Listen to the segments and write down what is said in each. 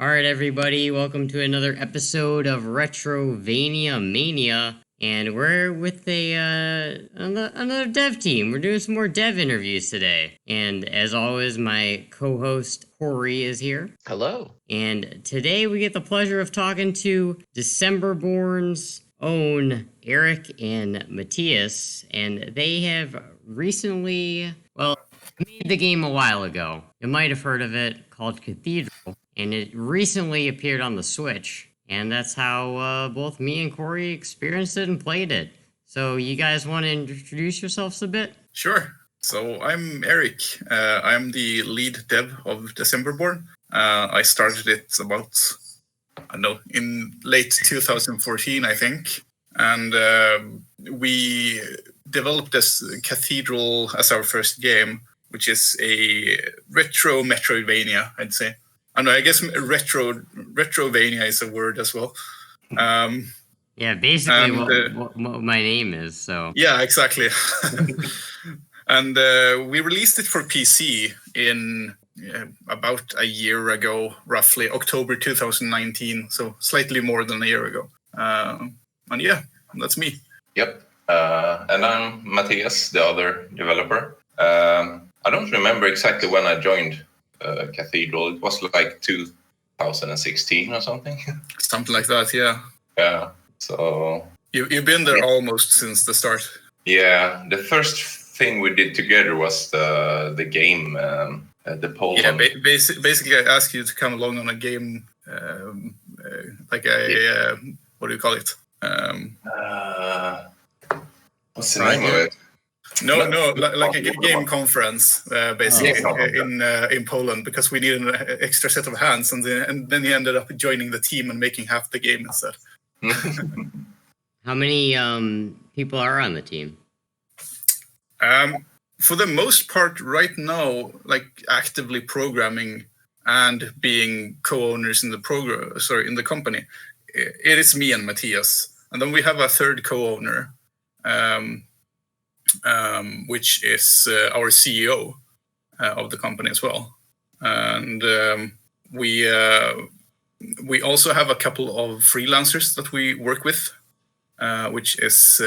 Alright, everybody, welcome to another episode of RetrogueVania Mania. And we're with another dev team. We're doing some more dev interviews today. And as always, my co-host Corey is here. Hello. And today we get the pleasure of talking to Decemberborn's own Eric and Matthias. And they have recently, made the game a while ago. You might have heard of it, called Cathedral. And it recently appeared on the Switch. And that's how both me and Corey experienced it and played it. So you guys want to introduce yourselves a bit? Sure. So I'm Eric. I'm the lead dev of Decemberborn. I started it about, in late 2014, I think. And we developed this Cathedral as our first game, which is a retro Metroidvania, I'd say. I guess RetrogueVania is a word as well. Yeah, basically what my name is, so... Yeah, exactly. And we released it for PC in about a year ago, roughly, October 2019, so slightly more than a year ago. And yeah, that's me. Yep. And I'm Matthias, the other developer. I don't remember exactly when I joined Cathedral. It was like 2016 or something. Something like that, yeah. Yeah. So you've been there almost since the start. Yeah. The first thing we did together was the game, the Poland. Yeah. Basically, I asked you to come along on a game, like a what do you call it? What's the name of it? No, like a game conference, basically, in Poland, because we needed an extra set of hands, and then he ended up joining the team and making half the game instead. How many people are on the team? For the most part, right now, like actively programming and being co-owners in the company, it is me and Matthias, and then we have a third co-owner. Which is our CEO of the company as well, and we also have a couple of freelancers that we work with, which is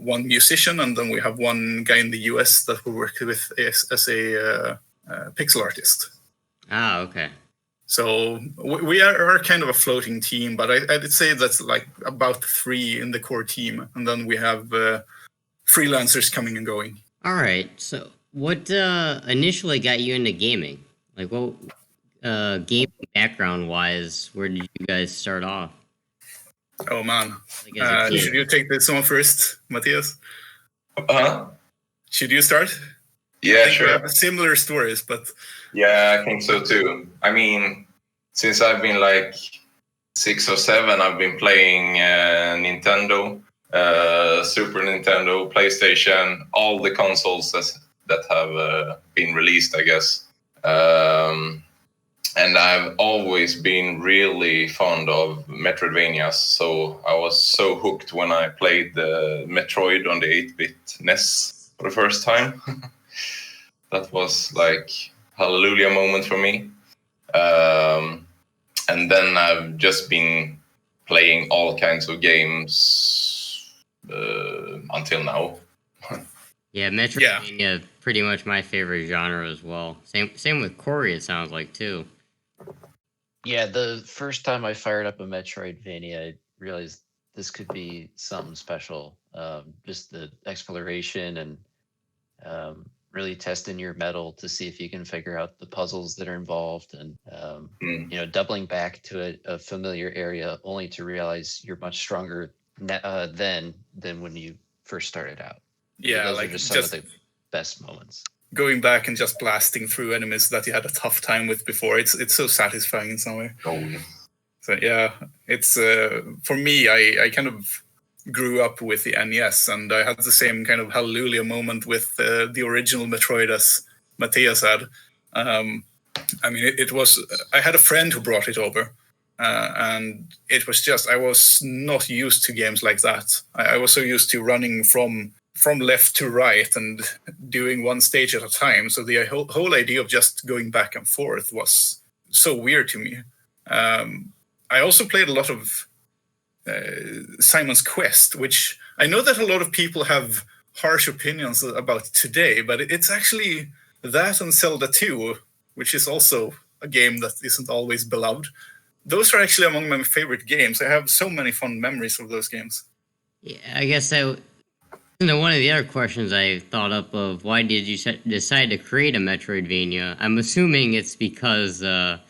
one musician, and then we have one guy in the US that we work with as a pixel artist. Ah, okay. So we are kind of a floating team, but I'd say that's like about 3 in the core team, and then we have freelancers coming and going. All right. So, what initially got you into gaming? Like, what game background-wise, where did you guys start off? Oh man, should you take this one first, Matthias? Should you start? Yeah, sure. We have similar stories, but yeah, I think so too. I mean, since I've been like 6 or 7, I've been playing Nintendo. Super Nintendo, PlayStation, all the consoles that have been released, I guess. And I've always been really fond of Metroidvanias, so I was so hooked when I played the Metroid on the 8-bit NES for the first time. That was like hallelujah moment for me. And then I've just been playing all kinds of games until now. Yeah, Metroidvania, pretty much my favorite genre as well. Same with Corey, it sounds like, too. Yeah, the first time I fired up a Metroidvania, I realized this could be something special. Just the exploration and really testing your mettle to see if you can figure out the puzzles that are involved, and doubling back to a familiar area only to realize you're much stronger than when you first started out. Yeah, those like are just some of the best moments. Going back and just blasting through enemies that you had a tough time with before, it's so satisfying in some way. Oh, yeah. So yeah, it's for me, I kind of grew up with the NES, and I had the same kind of hallelujah moment with the original Metroid as Matthias had. It was, I had a friend who brought it over, and it was just, I was not used to games like that. I was so used to running from left to right and doing one stage at a time. So the whole idea of just going back and forth was so weird to me. I also played a lot of Simon's Quest, which I know that a lot of people have harsh opinions about today, but it's actually that and Zelda 2, which is also a game that isn't always beloved. Those are actually among my favorite games. I have so many fond memories of those games. Yeah, I guess one of the other questions I thought up of, why did you decide to create a Metroidvania? I'm assuming it's because sounds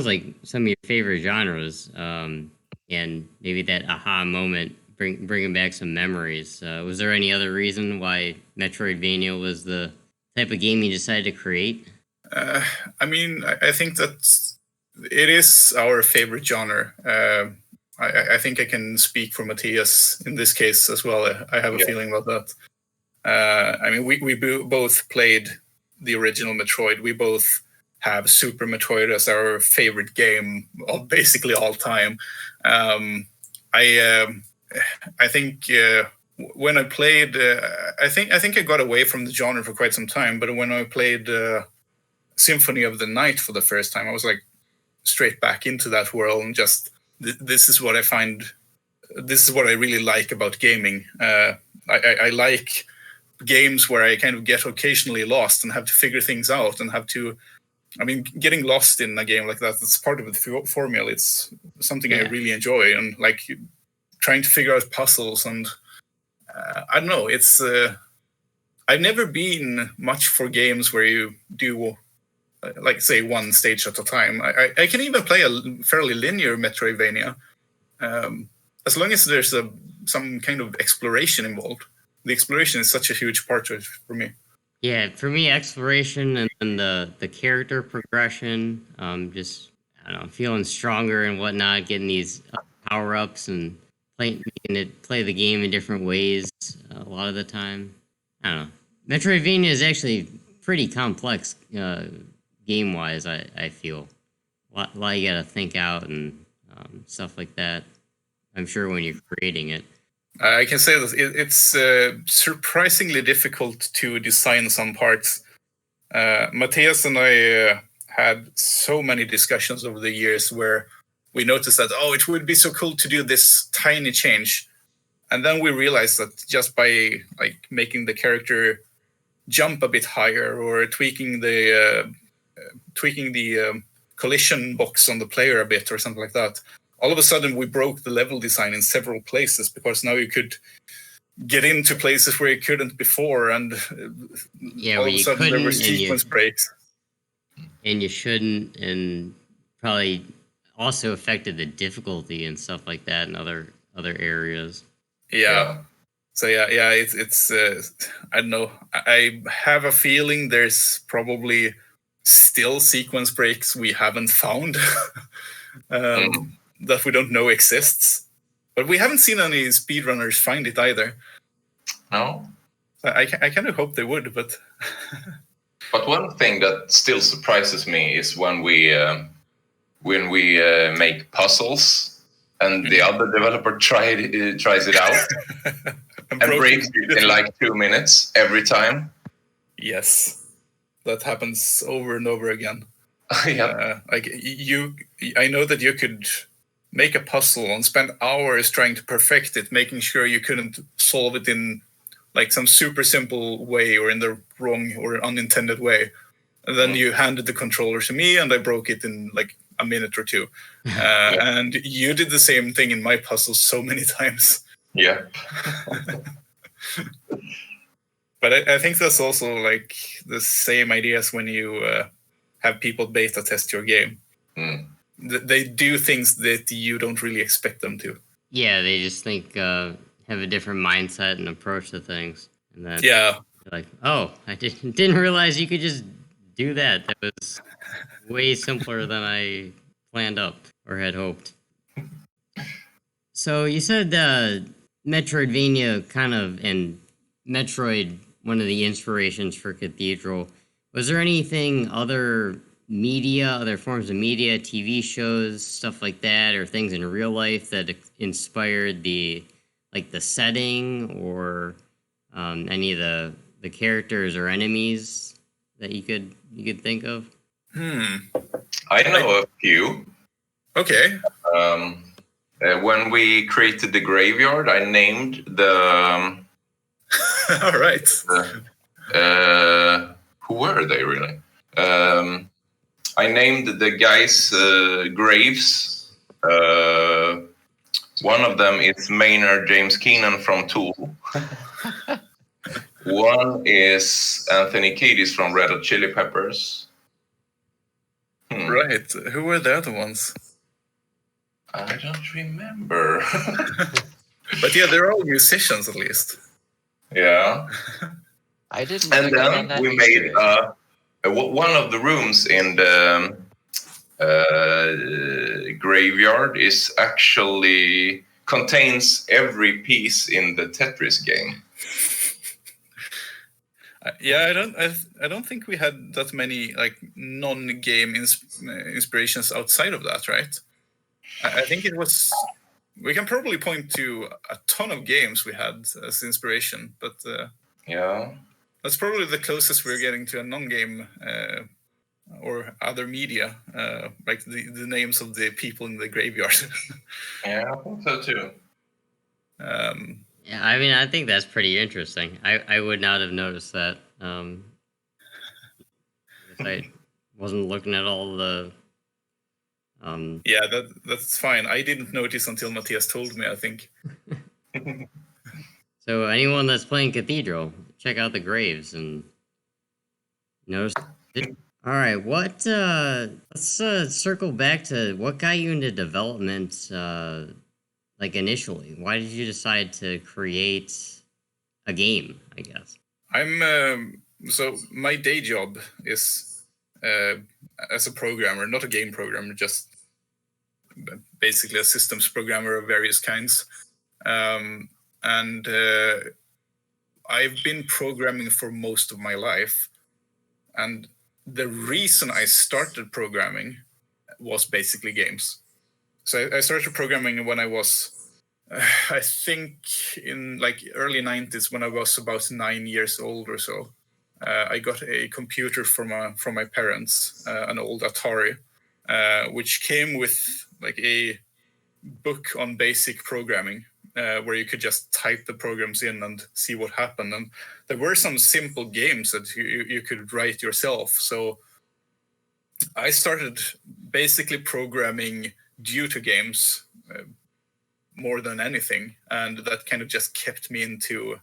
like some of your favorite genres, and maybe that aha moment bringing back some memories. Was there any other reason why Metroidvania was the type of game you decided to create? I mean, I think that it is our favorite genre. I think I can speak for Matthias in this case as well. I have a feeling about that. I mean, we both played the original Metroid. We both have Super Metroid as our favorite game of basically all time. I think when I played, I think I got away from the genre for quite some time. But when I played Symphony of the Night for the first time, I was like straight back into that world, and just this is what I find. This is what I really like about gaming. I like games where I kind of get occasionally lost and have to figure things out and have to. I mean, getting lost in a game like that's part of the formula. It's something I really enjoy, and like trying to figure out puzzles. And I don't know. It's I've never been much for games where you do like say one stage at a time. I can even play a fairly linear Metroidvania, as long as there's some kind of exploration involved. The exploration is such a huge part of it for me. Yeah, for me, exploration and then the character progression, just I don't know, feeling stronger and whatnot, getting these power ups and play the game in different ways a lot of the time. I don't know. Metroidvania is actually pretty complex game wise. I feel a lot you got to think out and stuff like that. I'm sure when you're creating it. I can say that it's surprisingly difficult to design some parts. Matthias and I had so many discussions over the years where we noticed that, it would be so cool to do this tiny change. And then we realized that just by like making the character jump a bit higher or tweaking the collision box on the player a bit or something like that, all of a sudden we broke the level design in several places, because now you could get into places where you couldn't before, and all of a sudden there were sequence breaks. And you shouldn't, and probably also affected the difficulty and stuff like that in other areas. Yeah. So it's I don't know. I have a feeling there's probably still sequence breaks we haven't found. That we don't know exists, but we haven't seen any speedrunners find it either. No, I kind of hope they would, but but one thing that still surprises me is when we make puzzles and the other developer tries it out and breaks it in like 2 minutes every time. Yes, that happens over and over again. Yeah. I know that you could make a puzzle and spend hours trying to perfect it, making sure you couldn't solve it in like some super simple way or in the wrong or unintended way. And then you handed the controller to me and I broke it in like a minute or two. And you did the same thing in my puzzles so many times. Yeah. But I think that's also like the same idea as when you have people beta test your game. They do things that you don't really expect them to. Yeah, they just think have a different mindset and approach to things, and then like, I didn't realize you could just do that. That was way simpler than I planned up or had hoped. So you said Metroidvania kind of, and Metroid, one of the inspirations for Cathedral. Was there anything other forms of media, TV shows, stuff like that, or things in real life that inspired the setting or any of the characters or enemies that you could think of? I know a few. Okay. When we created the graveyard, I named the. All right. Who were they really? I named the guys graves. One of them is Maynard James Keenan from Tool. One is Anthony Kiedis from Red Hot Chili Peppers. Right. Who were the other ones? I don't remember. But yeah, they're all musicians at least. Yeah. I didn't. And pick up on then that we Easter made egg. one of the rooms in the graveyard is actually contains every piece in the Tetris game. Yeah, I don't think we had that many like non-game inspirations outside of that, right? I think it was. We can probably point to a ton of games we had as inspiration, but Yeah. that's probably the closest we're getting to a non-game or other media, like the names of the people in the graveyard. Yeah, I think so too. Yeah, I mean, I think that's pretty interesting. I would not have noticed that. I wasn't looking at all the. Yeah, that's fine. I didn't notice until Matthias told me, I think. So anyone that's playing Cathedral, check out the graves and notice. All right, what? Let's circle back to what got you into development. Like initially, why did you decide to create a game? I guess. I'm so my day job is as a programmer, not a game programmer, just basically a systems programmer of various kinds. And I've been programming for most of my life. And the reason I started programming was basically games. So I started programming when I was, I think, in like early 90s, when I was about 9 years old or so. I got a computer from my parents, an old Atari, which came with like a book on basic programming, where you could just type the programs in and see what happened. And there were some simple games that you could write yourself. So I started basically programming due to games more than anything, and that kind of just kept me into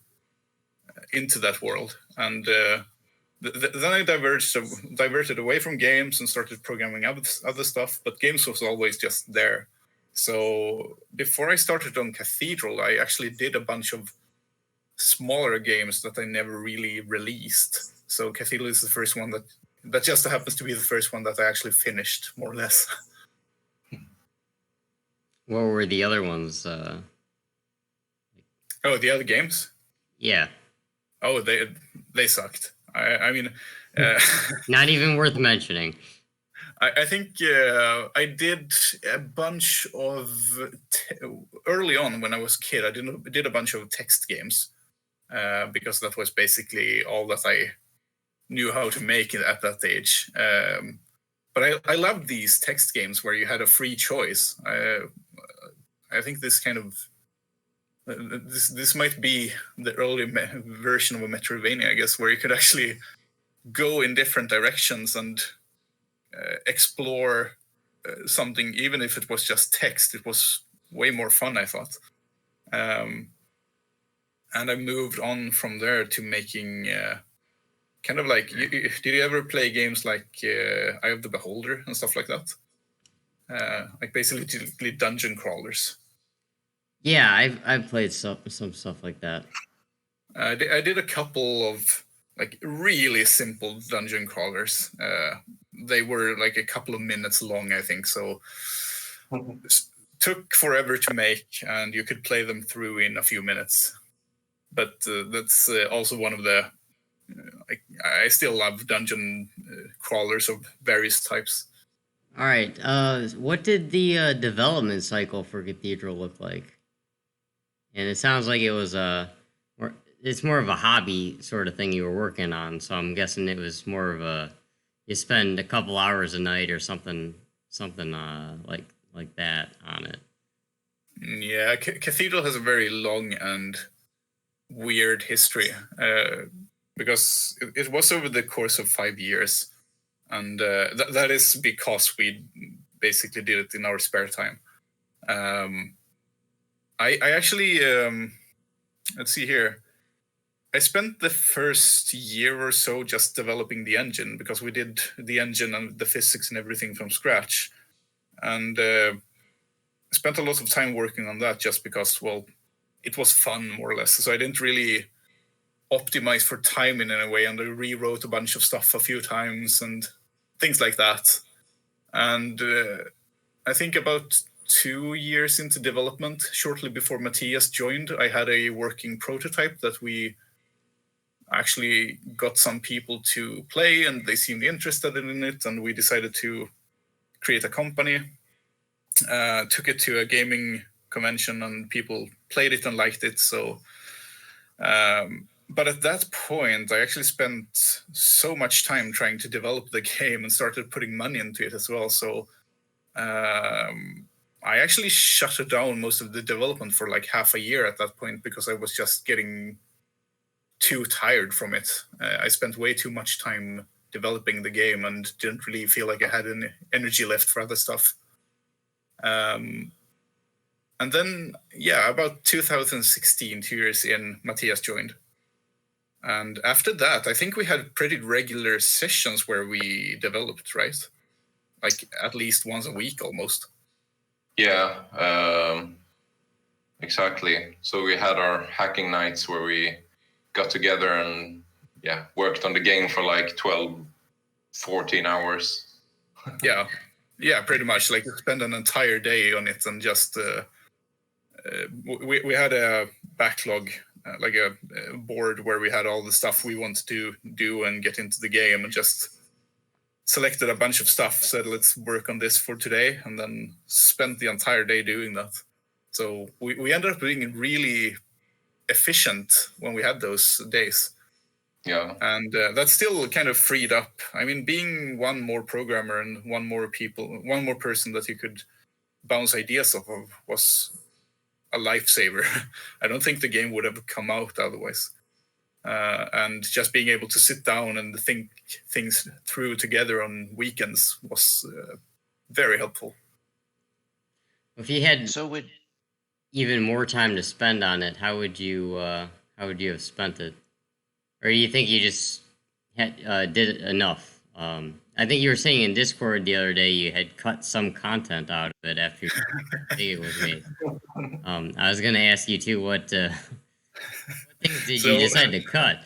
that world. And then I diverted away from games and started programming other stuff, but games was always just there. So before I started on Cathedral, I actually did a bunch of smaller games that I never really released. So Cathedral is the first one that just happens to be the first one that I actually finished, more or less. What were the other ones? Oh, the other games? Yeah. Oh, they sucked. I mean, not even worth mentioning. I think I did a bunch of early on when I was a kid. I did a bunch of text games because that was basically all that I knew how to make at that age. But I loved these text games where you had a free choice. I think this kind of this might be the early version of a Metroidvania, I guess, where you could actually go in different directions and explore something, even if it was just text. It was way more fun, I thought. And I moved on from there to making kind of like, did you ever play games like Eye of the Beholder and stuff like that? Like basically dungeon crawlers. Yeah, I've played some stuff like that. I did a couple of like really simple dungeon crawlers. They were like a couple of minutes long, I think. So took forever to make, and you could play them through in a few minutes. But that's also one of the. I still love dungeon crawlers of various types. All right. What did the development cycle for Cathedral look like? And it sounds like it was it's more of a hobby sort of thing you were working on. So I'm guessing it was more of a you spend a couple hours a night or something like that on it. Yeah, Cathedral has a very long and weird history because it was over the course of 5 years, and that is because we basically did it in our spare time. I actually let's see here. I spent the first year or so just developing the engine because we did the engine and the physics and everything from scratch, and spent a lot of time working on that just because, well, it was fun more or less. So I didn't really optimize for time in any way, and I rewrote a bunch of stuff a few times and things like that. And I think about 2 years into development, shortly before Matthias joined, I had a working prototype that we actually got some people to play, and they seemed interested in it, and we decided to create a company. Took it to a gaming convention, and people played it and liked it. So, but at that point, I actually spent so much time trying to develop the game and started putting money into it as well. So, I actually shut it down most of the development for like half a year at that point because I was just getting too tired from it. I spent way too much time developing the game and didn't really feel like I had any energy left for other stuff. And then, yeah, about 2016, 2 years in, Matthias joined. And after that, I think we had pretty regular sessions where we developed, right? Like at least once a week almost. Yeah, exactly. So we had our hacking nights where we got together and worked on the game for like 12, 14 hours. Yeah, pretty much. Like spend an entire day on it, and just we had a backlog, like a board where we had all the stuff we wanted to do and get into the game, and just selected a bunch of stuff, said let's work on this for today, and then spent the entire day doing that. So we ended up being really efficient when we had those days. Yeah. And that's still kind of freed up. I mean, being one more programmer and one more person that you could bounce ideas off of was a lifesaver. I don't think the game would have come out otherwise. And just being able to sit down and think things through together on weekends was very helpful. If you had even more time to spend on it, how would you have spent it? Or do you think you just did it enough? I think you were saying in Discord the other day you had cut some content out of it after it was made. I was going to ask you too, what things did you decide to cut?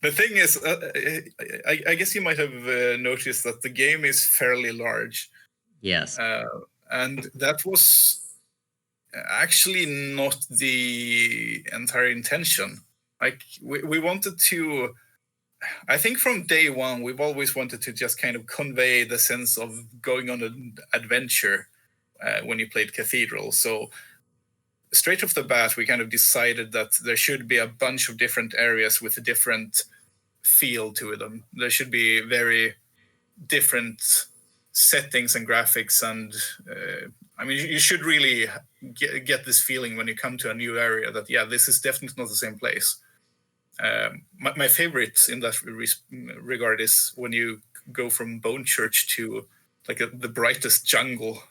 The thing is, I guess you might have noticed that the game is fairly large. Yes. And that was actually not the entire intention. Like we wanted to, I think from day one, we've always wanted to just kind of convey the sense of going on an adventure when you played Cathedral. So straight off the bat, we kind of decided that there should be a bunch of different areas with a different feel to them. There should be very different settings and graphics, and I mean, you should really get this feeling when you come to a new area that, yeah, this is definitely not the same place. My favorite in that regard is when you go from Bone Church to like the brightest jungle.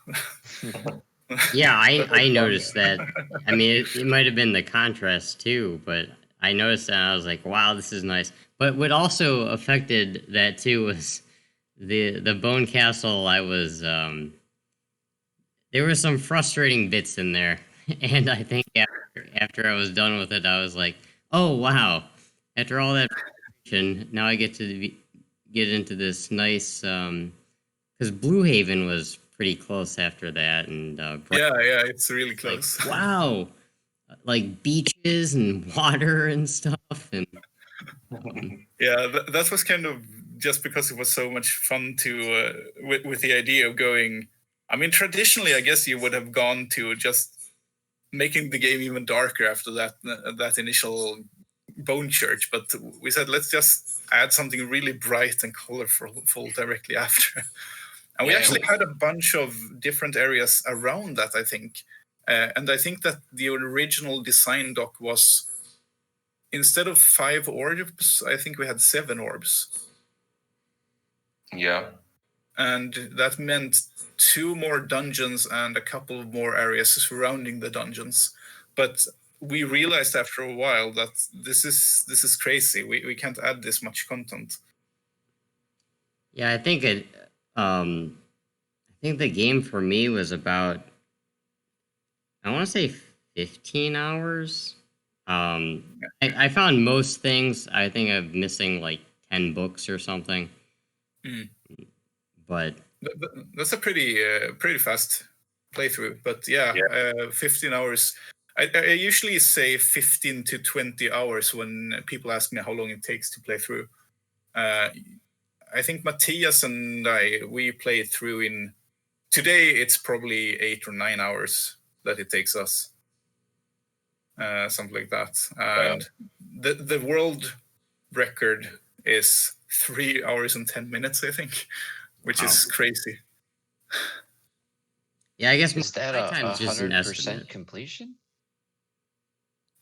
Yeah, I noticed that. I mean, it might have been the contrast too, but I noticed that and I was like, wow, this is nice. But what also affected that too was the Bone Castle. I was there were some frustrating bits in there, and I think after I was done with it, I was like, oh wow, after all that frustration, now I get to get into this nice because Blue Haven was pretty close after that, and yeah, it's really close. Like, wow, like beaches and water and stuff, and yeah, that was kind of just because it was so much fun to with the idea of going. I mean, traditionally, I guess you would have gone to just making the game even darker after that initial Bone Church, but we said let's just add something really bright and colorful directly after. And we actually had a bunch of different areas around that, I think. And I think that the original design doc was, instead of 5 orbs, I think we had 7 orbs. Yeah. And that meant 2 more dungeons and a couple of more areas surrounding the dungeons. But we realized after a while that this is crazy. We can't add this much content. Yeah, I think the game for me was about, I want to say 15 hours. I found most things. I think I'm missing like 10 books or something. But that's a pretty fast playthrough. But yeah. 15 hours. I usually say 15 to 20 hours when people ask me how long it takes to play through. I think Matthias and we played through in, today it's probably 8 or 9 hours that it takes us. Something like that. And the world record is 3 hours and 10 minutes, I think, which is crazy. Yeah, I guess Is that my time's just an 100% estimate. completion?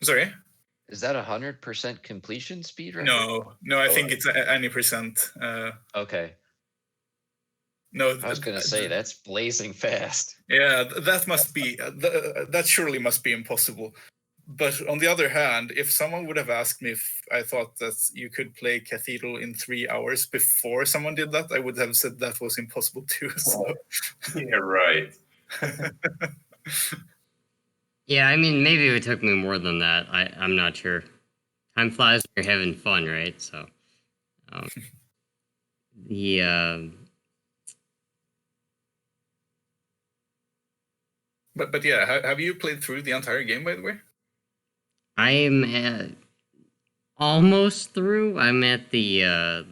Sorry? Is that 100% completion speed record? No, I think it's any percent. Okay. No, I was going to say, that's blazing fast. Yeah, that must be, that surely must be impossible. But on the other hand, if someone would have asked me if I thought that you could play Cathedral in 3 hours before someone did that, I would have said that was impossible too. So. Yeah, right. Yeah, I mean, maybe it took me more than that. I'm not sure. Time flies when you're having fun, right? So, But yeah, have you played through the entire game, by the way? I'm almost through. I'm at the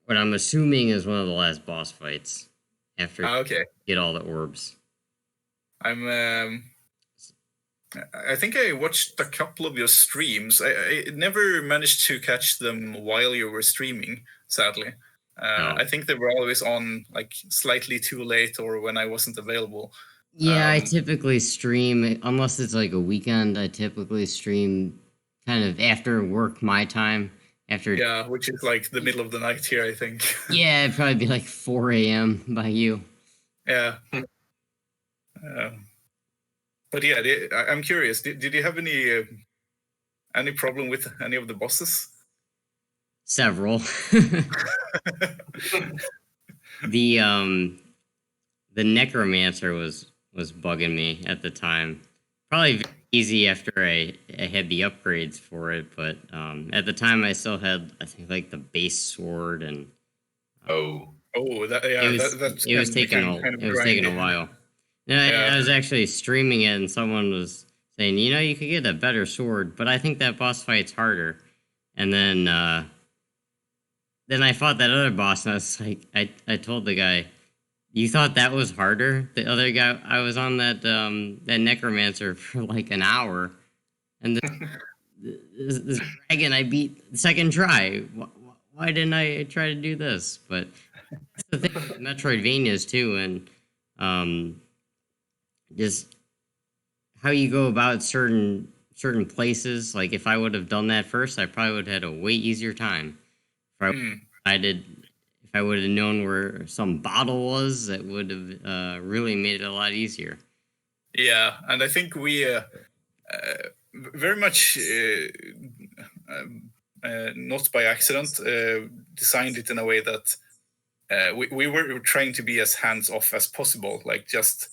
what I'm assuming is one of the last boss fights after Okay. get all the orbs. I think I watched a couple of your streams. I never managed to catch them while you were streaming, sadly. No. I think they were always on like slightly too late or when I wasn't available. Yeah, I typically stream, unless it's like a weekend, I typically stream kind of after work my time. Yeah, which is like the middle of the night here, I think. Yeah, it'd probably be like 4 a.m. by you. Yeah. But yeah, I'm curious. Did you have any problem with any of the bosses? Several. The Necromancer was bugging me at the time. Probably very easy after I had the upgrades for it, but at the time I still had, I think, like the base sword and. It was taking a while. I was actually streaming it, and someone was saying, you could get a better sword, but I think that boss fight's harder. And then I fought that other boss, and I was like, I told the guy, you thought that was harder? The other guy, I was on that Necromancer for like an hour, and this dragon I beat the second try. Why didn't I try to do this? But that's the thing with Metroidvanias too, and just how you go about certain places. Like if I would have done that first, I probably would have had a way easier time. If I would have known where some bottle was, that would have really made it a lot easier. Yeah, and I think we very much not by accident designed it in a way that we were trying to be as hands-off as possible, like just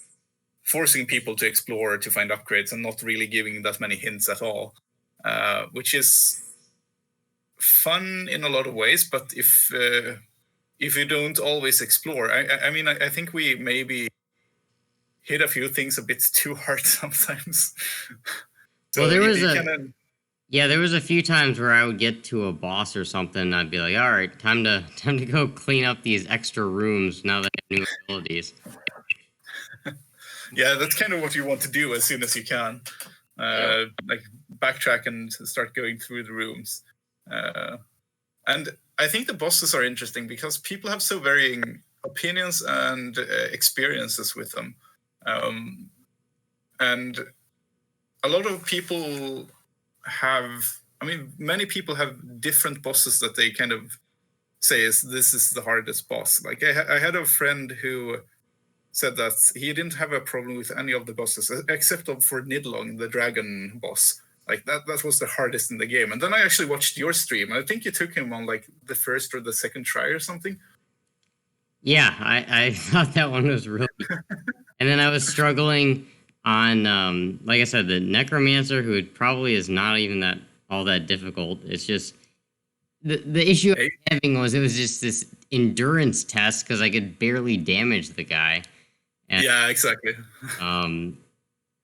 forcing people to explore, to find upgrades, and not really giving that many hints at all, which is fun in a lot of ways. But if you don't always explore, I think we maybe hit a few things a bit too hard sometimes. So well, there was a few times where I would get to a boss or something, and I'd be like, all right, time to go clean up these extra rooms now that I have new abilities. Yeah, that's kind of what you want to do as soon as you can. like backtrack and start going through the rooms. And I think the bosses are interesting because people have so varying opinions and experiences with them. And a lot of people many people have different bosses that they kind of say this is the hardest boss. Like I had a friend who said that he didn't have a problem with any of the bosses except for Nidlong, the dragon boss. Like that was the hardest in the game. And then I actually watched your stream. I think you took him on like the first or the second try or something. Yeah, I thought that one was really and then I was struggling on like I said, the Necromancer, who probably is not even all that difficult. It's just the issue I was having was it was just this endurance test because I could barely damage the guy. And, yeah, exactly. And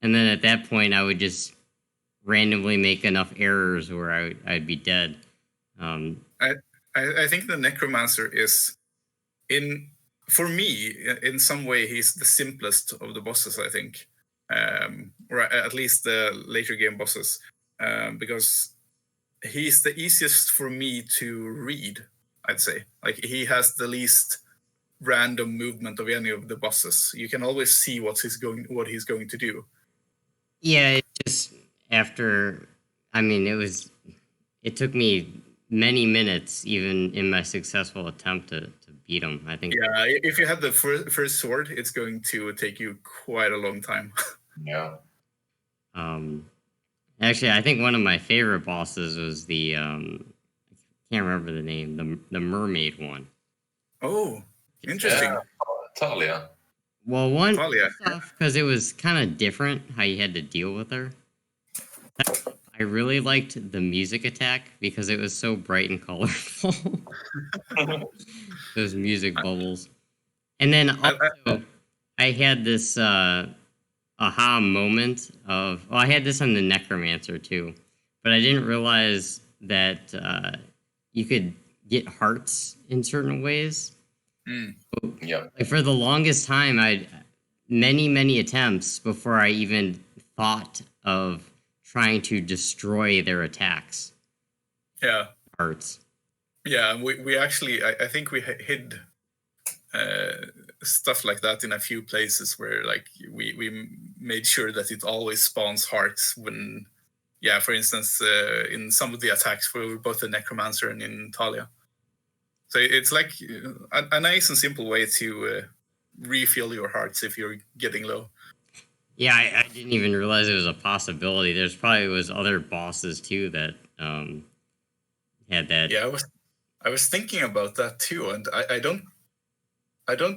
then at that point, I would just randomly make enough errors where I'd be dead. I think the Necromancer is, for me, in some way, he's the simplest of the bosses, I think. Or at least the later game bosses. Because he's the easiest for me to read, I'd say. Like, he has the least random movement of any of the bosses. You can always see what he's going to do. Yeah, it just it took me many minutes even in my successful attempt to beat him. I think. Yeah, if you have the first sword, it's going to take you quite a long time. Yeah. Actually, I think one of my favorite bosses was the I can't remember the name, the mermaid one. Oh, interesting. Yeah, Talia. Well, one Talia, because it was kind of different how you had to deal with her. I really liked the music attack because it was so bright and colorful. Those music bubbles. And then also, I had this aha moment I had this on the Necromancer too, but I didn't realize that you could get hearts in certain ways. Yeah. Like for the longest time, many attempts before I even thought of trying to destroy their attacks. Yeah. Hearts. Yeah, we actually, I think we hid stuff like that in a few places where like we made sure that it always spawns hearts when, yeah, for instance, in some of the attacks for both the Necromancer and in Talia. So it's like a nice and simple way to refill your hearts if you're getting low. Yeah, I didn't even realize it was a possibility. There's probably was other bosses too that had that. Yeah, I was thinking about that too, and I don't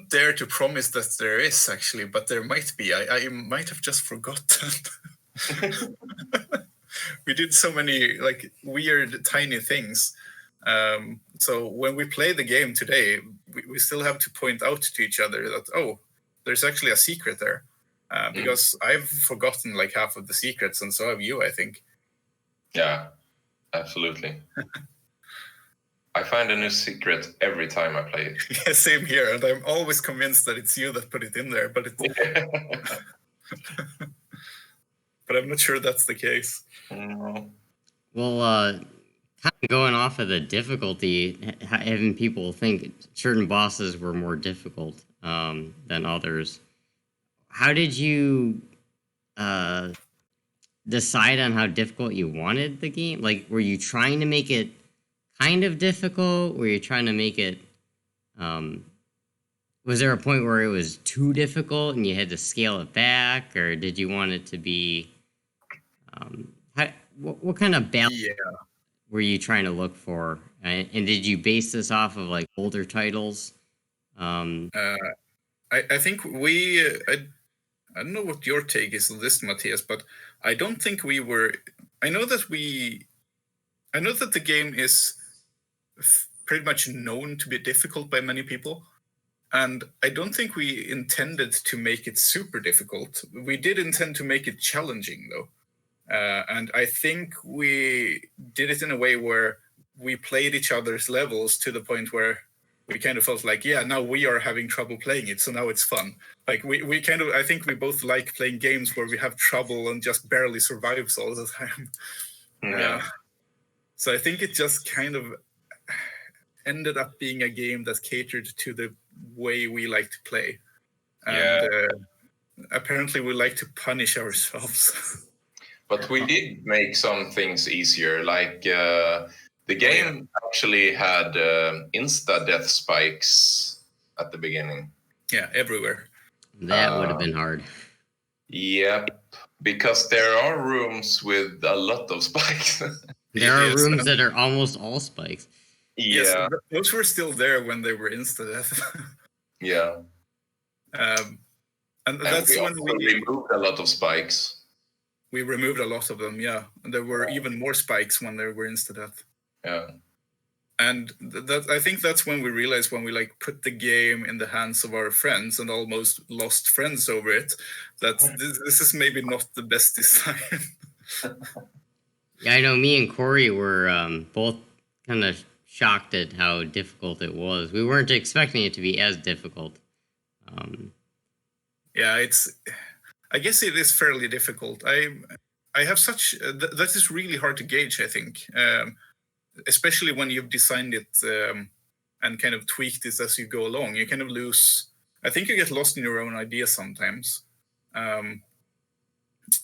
dare to promise that there is actually, but there might be. I might have just forgotten. We did so many like weird tiny things. So when we play the game today, we still have to point out to each other that, there's actually a secret there. Because I've forgotten like half of the secrets, and so have you, I think. Yeah, absolutely. I find a new secret every time I play it. Yeah, same here, and I'm always convinced that it's you that put it in there, but but I'm not sure that's the case. Well, kind of going off of the difficulty, having people think certain bosses were more difficult than others. How did you decide on how difficult you wanted the game? Like, were you trying to make it kind of difficult? Were you trying to make it... was there a point where it was too difficult and you had to scale it back? Or did you want it to be... what kind of balance were you trying to look for? And did you base this off of, like, older titles? I think I don't know what your take is on this, Matthias, but I don't think we were... I know that the game is pretty much known to be difficult by many people, and I don't think we intended to make it super difficult. We did intend to make it challenging, though. And I think we did it in a way where we played each other's levels to the point where we kind of felt like, yeah, now we are having trouble playing it, so now it's fun. Like we kind of, I think we both like playing games where we have trouble and just barely survives all the time. Yeah. So I think it just kind of ended up being a game that catered to the way we like to play. And apparently we like to punish ourselves. But we did make some things easier. Like the game actually had insta-death spikes at the beginning. Yeah, everywhere. That would have been hard. Yep, because there are rooms with a lot of spikes. There are Yes, rooms that are almost all spikes. Yeah, Yes, those were still there when they were insta-death. yeah. And And that's we when also removed a lot of spikes. we removed a lot of them, yeah. And there were even more spikes when there were insta-death. Yeah. And that I think that's when we realized, when we like put the game in the hands of our friends and almost lost friends over it, that this is maybe not the best design. Yeah, I know me and Corey were both kind of shocked at how difficult it was. We weren't expecting it to be as difficult. Yeah, I guess it is fairly difficult. I have such that is really hard to gauge, I think, especially when you've designed it and kind of tweaked it as you go along. You kind of lose. I think you get lost in your own ideas sometimes, and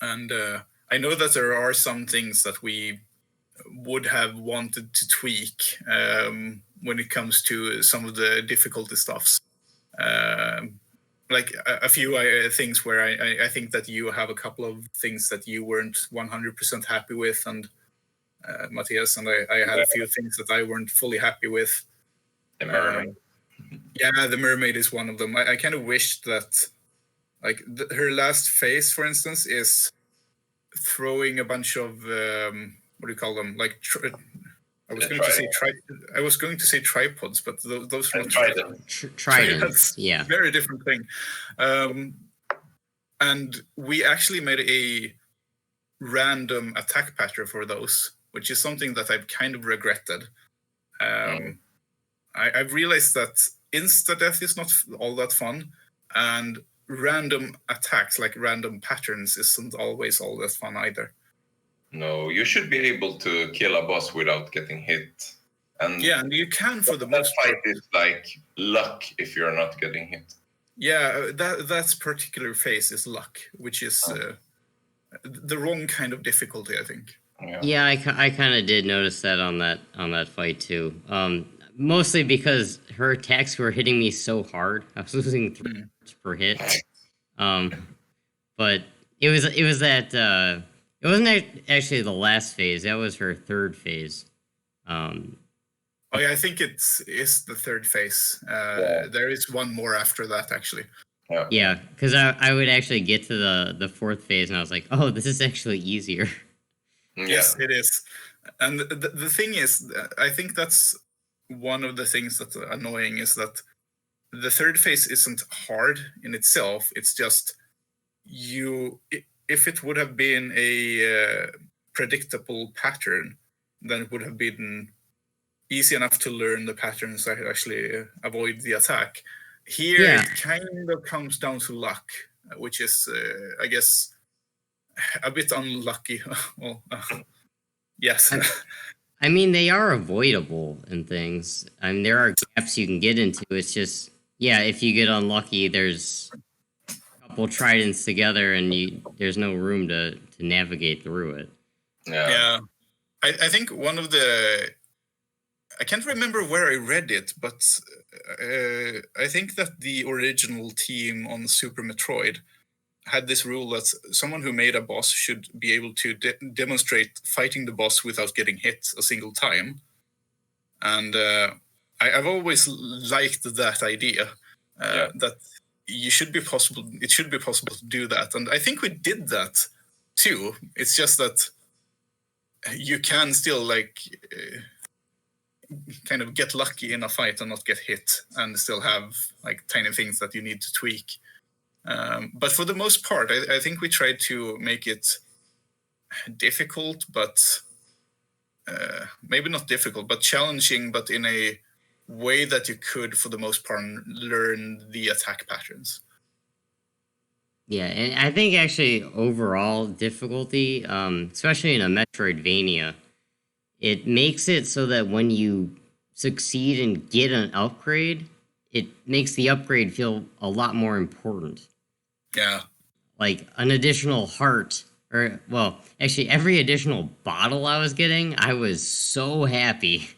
I know that there are some things that we would have wanted to tweak when it comes to some of the difficulty stuffs. Like a few things where I think that you have a couple of things that you weren't 100% happy with, and Matthias, and I had a few things that I weren't fully happy with. The mermaid. Yeah, the mermaid is one of them. I kind of wished that, like, her last phase, for instance, is throwing a bunch of what do you call them? Like, I was going to say tripods, but those are not Tridents. Yeah. Very different thing. And we actually made a random attack pattern for those, which is something that I've kind of regretted. I've realized that insta-death is not all that fun, and random attacks, like random patterns, isn't always all that fun either. No, you should be able to kill a boss without getting hit. And yeah, and you can for the that most fight part. is like luck if you're not getting hit. Yeah, that particular phase is luck, which is the wrong kind of difficulty, I think. Yeah, I kind of did notice that on that fight too. Mostly because her attacks were hitting me so hard. I was losing 3 hits per hit. But it was that it wasn't actually the last phase. That was her third phase. Oh yeah, I think it is the third phase. There is one more after that, actually. Yeah, because I would actually get to the fourth phase, and I was like, oh, this is actually easier. Yes, it is. And the thing is, I think that's one of the things that's annoying, is that the third phase isn't hard in itself. It's just if it would have been a predictable pattern, then it would have been easy enough to learn the patterns that actually avoid the attack. Here, it kind of comes down to luck, which is, I guess, a bit unlucky. Well, yes. I mean, they are avoidable in things. I mean, there are gaps you can get into. It's just, if you get unlucky, there's a couple tridents together, and there's no room to navigate through it. Yeah. I think one of the... I can't remember where I read it, but I think that the original team on Super Metroid had this rule that someone who made a boss should be able to demonstrate fighting the boss without getting hit a single time. And I've always liked that idea, that it should be possible to do that. And I think we did that too. It's just that you can still kind of get lucky in a fight and not get hit, and still have like tiny things that you need to tweak. But for the most part, I think we tried to make it difficult, but maybe not difficult, but challenging, but in a way that you could, for the most part, learn the attack patterns. Yeah, and I think actually overall difficulty, especially in a Metroidvania, it makes it so that when you succeed and get an upgrade, it makes the upgrade feel a lot more important. Yeah. Like an additional heart, or well, actually every additional bottle I was getting, I was so happy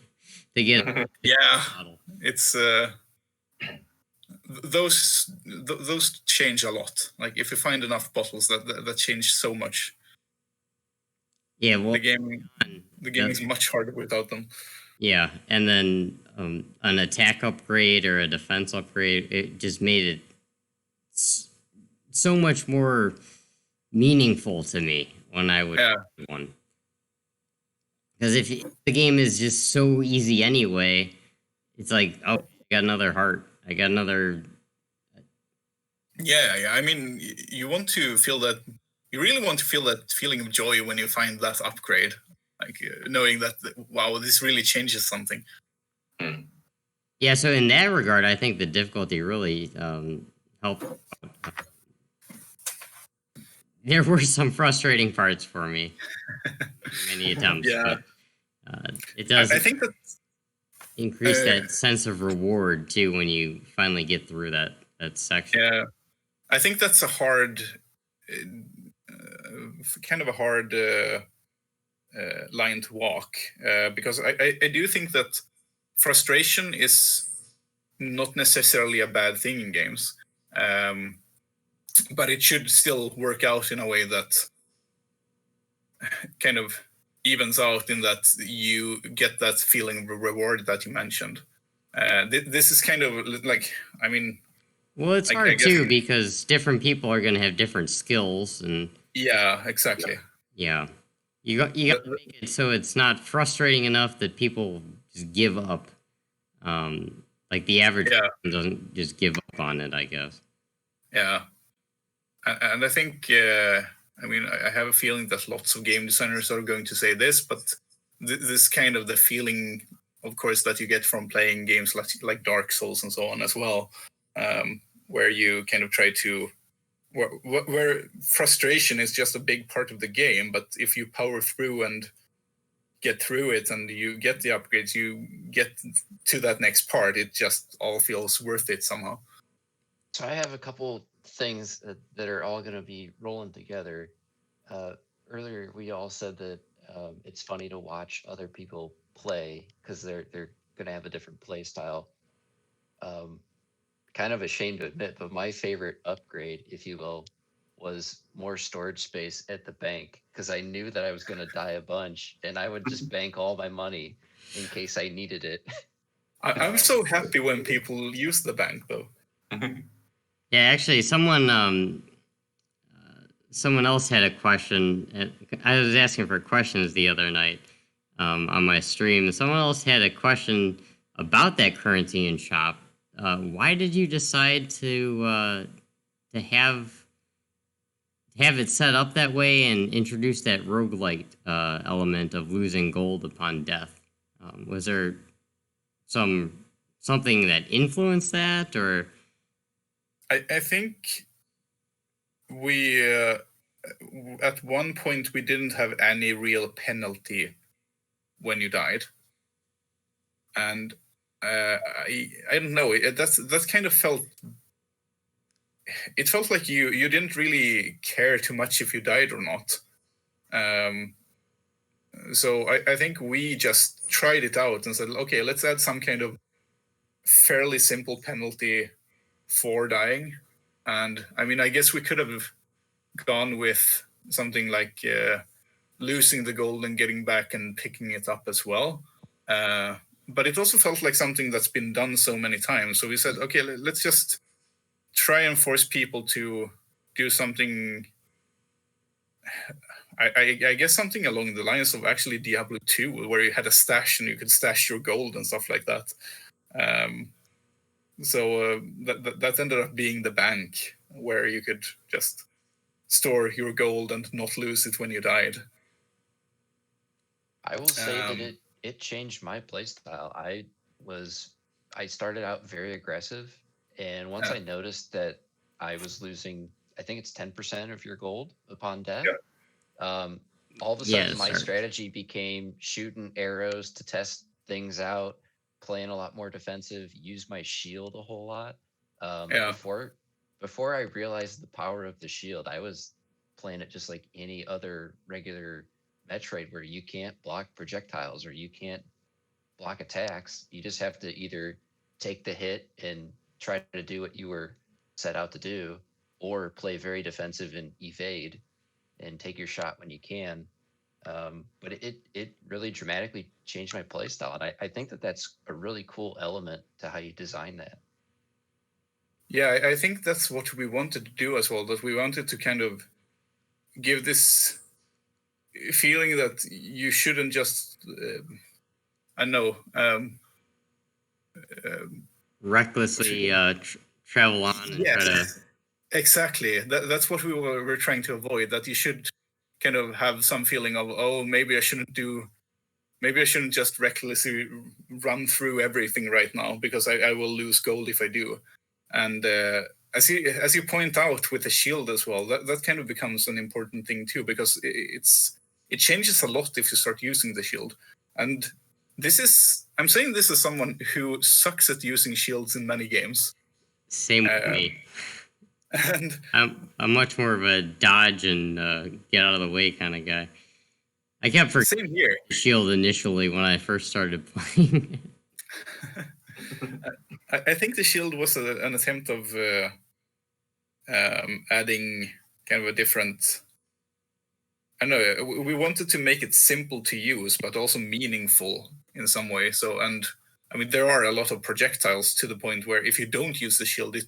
to get a Yeah, bottle. it's those change a lot. Like if you find enough bottles, that change so much. Yeah, well, The game is much harder without them. Yeah, and then an attack upgrade or a defense upgrade, it just made it so much more meaningful to me when I would do one. Because if the game is just so easy anyway, it's like, oh, I got another heart. I got another. Yeah. I mean, you want to feel that. You really want to feel that feeling of joy when you find that upgrade, like knowing that wow, this really changes something. Yeah, so in that regard, I think the difficulty really helped. There were some frustrating parts for me. Many attempts. Yeah. But, it does. I think that increase that sense of reward too when you finally get through that section. Yeah, I think that's a hard, kind of a hard line to walk because I do think that frustration is not necessarily a bad thing in games, but it should still work out in a way that kind of evens out in that you get that feeling of reward that you mentioned. This is kind of like, I mean, well, it's hard too because different people are going to have different skills and yeah, exactly. Yeah, you got to make it so it's not frustrating enough that people just give up. Like the average person doesn't just give up on it, I guess. Yeah, and I think I mean I have a feeling that lots of game designers are going to say this, but this kind of the feeling, of course, that you get from playing games like Dark Souls and so on as well, where you kind of try to where frustration is just a big part of the game, but if you power through and get through it and you get the upgrades, you get to that next part, it just all feels worth it somehow. So I have a couple things that are all going to be rolling together. Earlier, we all said that it's funny to watch other people play because they're going to have a different play style. Kind of ashamed to admit, but my favorite upgrade, if you will, was more storage space at the bank because I knew that I was going to die a bunch and I would just bank all my money in case I needed it. I'm so happy when people use the bank, though. Yeah, actually, someone else had a question. I was asking for questions the other night on my stream. Someone else had a question about that currency in shop. Why did you decide to have it set up that way and introduce that roguelite element of losing gold upon death? Was there something that influenced that, or? I think we at one point we didn't have any real penalty when you died, and I don't know. That's kind of felt. It felt like you didn't really care too much if you died or not. So I think we just tried it out and said, okay, let's add some kind of fairly simple penalty for dying. And I mean, I guess we could have gone with something like losing the gold and getting back and picking it up as well. But it also felt like something that's been done so many times. So we said, okay, let's just try and force people to do something. I guess something along the lines of actually Diablo 2, where you had a stash and you could stash your gold and stuff like that. So that ended up being the bank, where you could just store your gold and not lose it when you died. I will say that it changed my playstyle. I was I started out very aggressive, and once I noticed that I was losing, I think it's 10% of your gold upon death. All of a sudden, Yes, my sir. strategy became shooting arrows to test things out, playing a lot more defensive, use my shield a whole lot. Yeah. Before I realized the power of the shield, I was playing it just like any other regular Metroid, where you can't block projectiles or you can't block attacks. You just have to either take the hit and try to do what you were set out to do, or play very defensive and evade and take your shot when you can. But it really dramatically changed my playstyle, and I think that that's a really cool element to how you design that. Yeah, I think that's what we wanted to do as well. That we wanted to kind of give this feeling that you shouldn't just, I know, Recklessly travel on and try to. yes, exactly. That's what we're trying to avoid. That you should kind of have some feeling of, oh, maybe I shouldn't just recklessly run through everything right now, because I will lose gold if I do. And as you point out with the shield as well, that kind of becomes an important thing too, because it changes a lot if you start using the shield. And I'm saying this as someone who sucks at using shields in many games. Same with me. And I'm much more of a dodge and get out of the way kind of guy. I kept forgetting same here. shield initially when I first started playing. I think the shield was an attempt of adding kind of a different. I don't know. We wanted to make it simple to use, but also meaningful in some way. So, and I mean, there are a lot of projectiles to the point where if you don't use the shield, it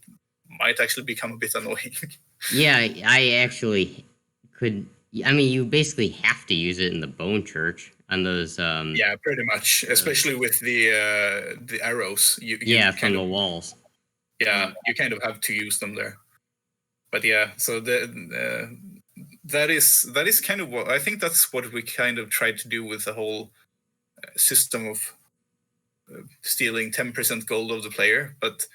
might actually become a bit annoying. Yeah, I actually could. I mean, you basically have to use it in the Bone Church on those. Yeah, pretty much, especially with the arrows. You Yeah, kind from the of, walls. yeah, you kind of have to use them there. But yeah, so that is kind of what I think. That's what we kind of tried to do with the whole system of stealing 10% gold of the player. But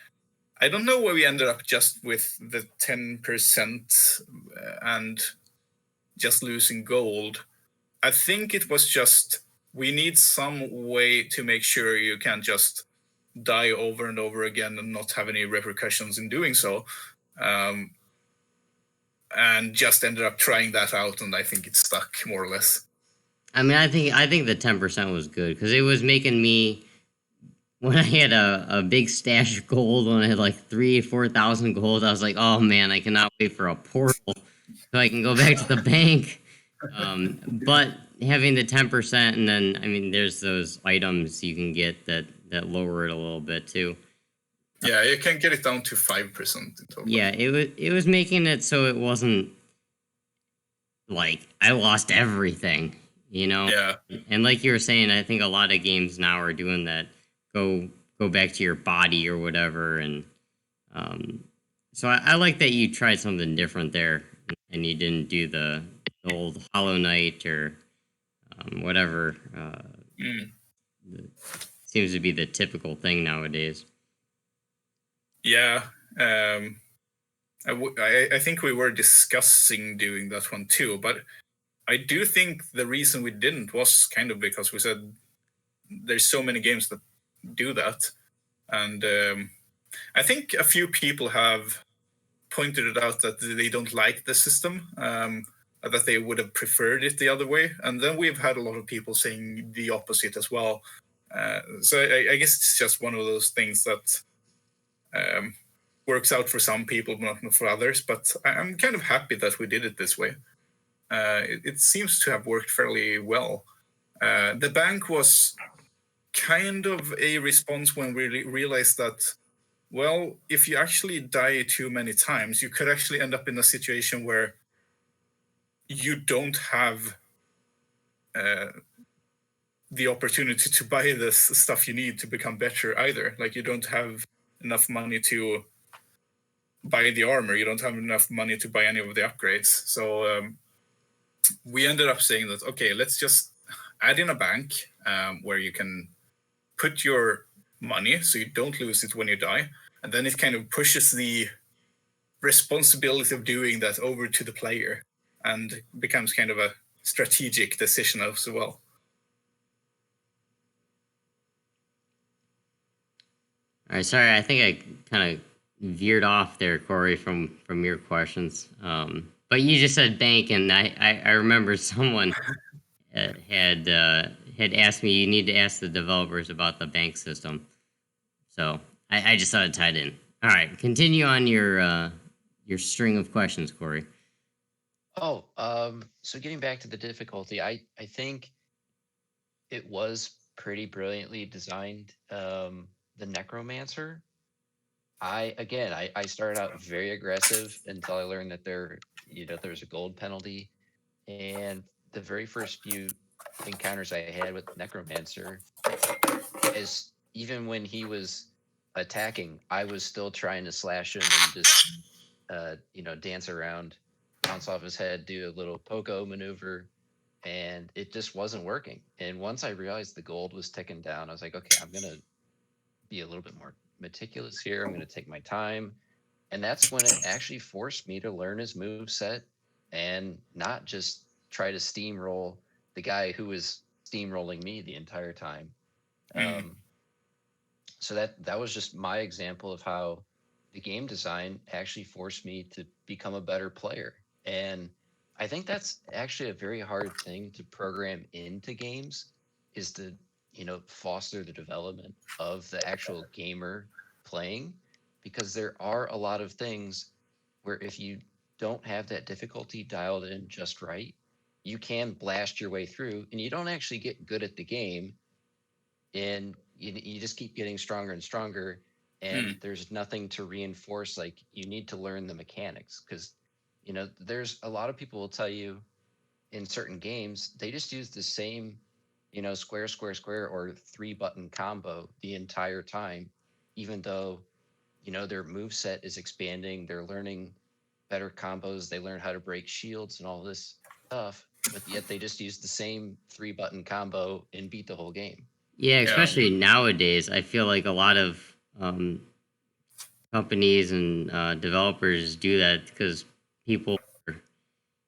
I don't know where we ended up just with the 10% and just losing gold. I think it was just we need some way to make sure you can't just die over and over again and not have any repercussions in doing so. And just ended up trying that out, and I think it stuck more or less. I mean, I think the 10% was good because it was making me, when I had a big stash of gold, when I had like 4,000 gold, I was like, oh man, I cannot wait for a portal so I can go back to the bank. But having the 10%, and then I mean, there's those items you can get that lower it a little bit too. Yeah, you can get it down to 5% in total. Yeah, it was making it so it wasn't like I lost everything, you know. Yeah. And like you were saying, I think a lot of games now are doing that. Go back to your body or whatever, and so I like that you tried something different there, and you didn't do the old Hollow Knight or whatever. Seems to be the typical thing nowadays. Yeah, I think we were discussing doing that one too, but I do think the reason we didn't was kind of because we said there's so many games that do that, and I think a few people have pointed it out that they don't like the system, that they would have preferred it the other way, and then we've had a lot of people saying the opposite as well. So I guess it's just one of those things that works out for some people, not for others. But I'm kind of happy that we did it this way. It seems to have worked fairly well. The bank was kind of a response when we realized that, well, if you actually die too many times, you could actually end up in a situation where you don't have the opportunity to buy the stuff you need to become better either. Like, you don't have enough money to buy the armor. You don't have enough money to buy any of the upgrades. So we ended up saying that, okay, let's just add in a bank where you can put your money, so you don't lose it when you die. And then it kind of pushes the responsibility of doing that over to the player and becomes kind of a strategic decision as well. All right, sorry, I think I kind of veered off there, Corey, from your questions. But you just said bank, and I remember someone had asked me, you need to ask the developers about the bank system. So I just thought it tied in. All right, continue on your string of questions, Corey. Oh, so getting back to the difficulty, I think it was pretty brilliantly designed. The Necromancer. I started out very aggressive until I learned that there's a gold penalty, and the very first few encounters I had with Necromancer, is even when he was attacking, I was still trying to slash him and just dance around, bounce off his head, do a little pogo maneuver, and it just wasn't working. And once I realized the gold was ticking down, I was like, okay, I'm gonna be a little bit more meticulous here. I'm gonna take my time. And that's when it actually forced me to learn his move set and not just try to steamroll the guy who was steamrolling me the entire time. So that was just my example of how the game design actually forced me to become a better player. And I think that's actually a very hard thing to program into games, is to foster the development of the actual gamer playing, because there are a lot of things where if you don't have that difficulty dialed in just right, you can blast your way through and you don't actually get good at the game, and you just keep getting stronger and stronger, and there's nothing to reinforce. Like, you need to learn the mechanics, because there's a lot of people will tell you in certain games they just use the same square square square or 3-button combo the entire time, even though their move set is expanding, they're learning better combos, they learn how to break shields and all this stuff, but yet they just use the same 3-button combo and beat the whole game. Yeah, especially nowadays, I feel like a lot of companies and developers do that because people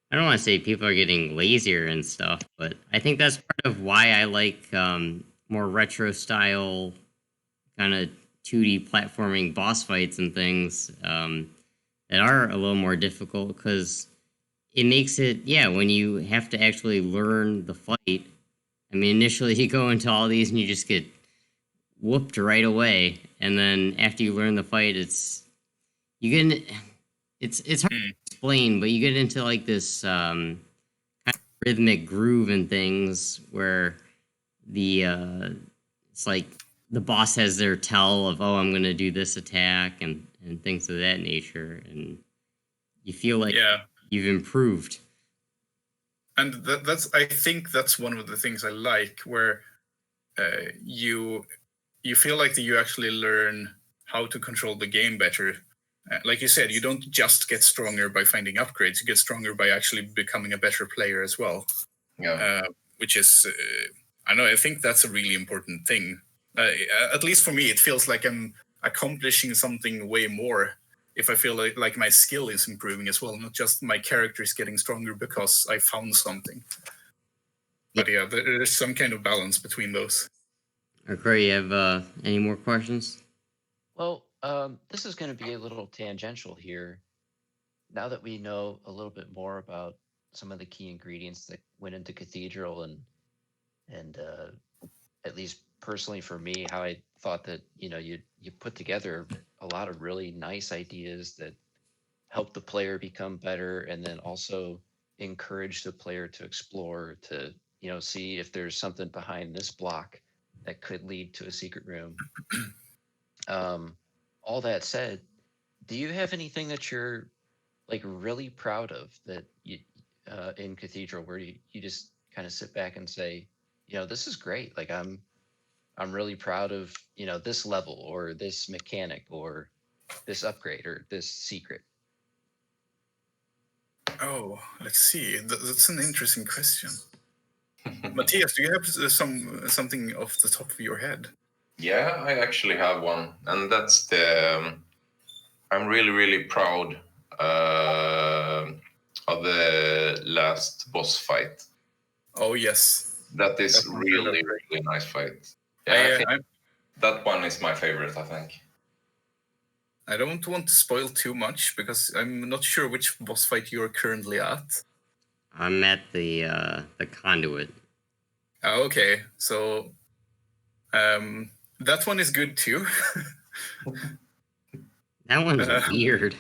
I don't want to say people are getting lazier and stuff, but I think that's part of why I like more retro style kind of 2D platforming boss fights and things that are a little more difficult, because it makes it, when you have to actually learn the fight. I mean, initially you go into all these and you just get whooped right away, and then after you learn the fight, it's hard to explain, but you get into like this kind of rhythmic groove and things where it's like the boss has their tell of, oh, I'm going to do this attack and things of that nature, and you feel like you've improved. And I think that's one of the things I like, where you feel like that you actually learn how to control the game better. Like you said, you don't just get stronger by finding upgrades; you get stronger by actually becoming a better player as well. Yeah. Which is, I think that's a really important thing. At least for me, it feels like I'm accomplishing something way more if I feel like my skill is improving as well, not just my character is getting stronger because I found something. But there's some kind of balance between those. Corey, you have any more questions? Well, this is going to be a little tangential here. Now that we know a little bit more about some of the key ingredients that went into Cathedral, and at least personally for me, how I thought that you put together a lot of really nice ideas that help the player become better, and then also encourage the player to explore, to see if there's something behind this block that could lead to a secret room. All that said, do you have anything that you're like really proud of that you in Cathedral, where you just kind of sit back and say, this is great, like I'm really proud of this level or this mechanic or this upgrade or this secret? Oh, let's see. That's an interesting question. Matthias, do you have something off the top of your head? Yeah, I actually have one, and that's the. I'm really, really proud of the last boss fight. Oh yes, That is that one's really really, great. really nice fight. Yeah, I think I that one is my favorite, I think. I don't want to spoil too much because I'm not sure which boss fight you're currently at. I'm at the conduit. Oh, okay, so that one is good too. That one's weird. It